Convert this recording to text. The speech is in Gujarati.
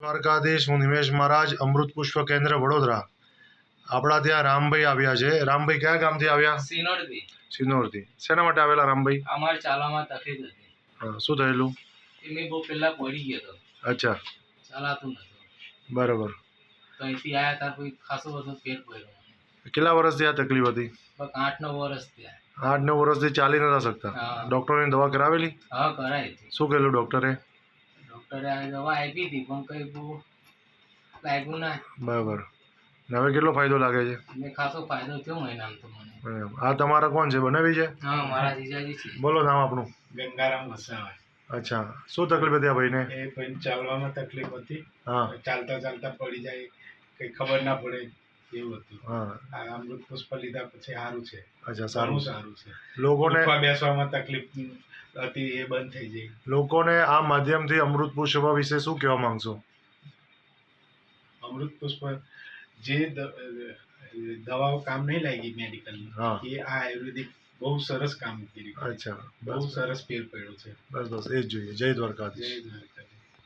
દ્વારકાધીશ, હું નિમેશ મહારાજ, અમૃત પુષ્પ કેન્દ્ર વડોદરા. આપણા ત્યાં રામભાઈ આવ્યા છે. રામભાઈ કયા ગામથી આવ્યા? સિનોરથી. સિનોરથી. શેના માટે આવેલા રામભાઈ? અમારે ચાલવામાં તકલીફ હતી. હા, શું થયેલું? મેં બહુ પહેલા પડી ગયો હતો. અચ્છા, ચાલાતું નતું. બરાબર. તો અહીંથી આવ્યા ત્યાર પછી ખાસો બધો ફેર પડ્યો. કેટલા વર્ષથી આ તકલીફ હતી? બસ 8-9 વર્ષ થયા. 8-9 વર્ષથી ચાલી નતા શકતા. હા. ડૉક્ટરની દવા કરાવેલી? હા, કરાવી હતી. શું કહેલું ડૉક્ટરે? ડૉક્ટરે આ દવા આપી હતી પણ કંઈ બહુ લાગ્યું ના. બરાબર. ને હવે કેટલો ફાયદો લાગે છે? મેં ખાસો ફાયદો થયો મહિનામાં તો મને. બરાબર. આ તમારા કોણ છે? બનાવી છે? હા, મારા જીજાજી છે. બોલો નામ આપણું. ગંગારામ વસાવા. અચ્છા, શું તકલીફ હતી આ ભાઈને? એ ભાઈ ચાલવામાં તકલીફ હતી. હા ચાલતા ચાલતા પડી જાય, કઈ ખબર ના પડે એવું હતું. હા. આ અમૃત પુષ્પ લીધા પછી સારું છે. અચ્છા, સારું. સારું છે. લોકોને ઉઠવા બેસવામાં તકલીફ હતી એ બંધ થઈ જાય. લોકોને આ માધ્યમથી અમૃત પુષ્પ વિશે શું કહેવા માંગશો? અમૃત પુષ્પ જે દવાઓ કામ નહીં લાગી મેડિકલની, હા. એ આ આયુર્વેદિક બહુ સરસ કામ કર્યું. અચ્છા, બહુ સરસ ફેર પડ્યો છે. બસ બસ એ જ જોઈએ. જય દ્વારકાધીશ. જય દ્વારકા.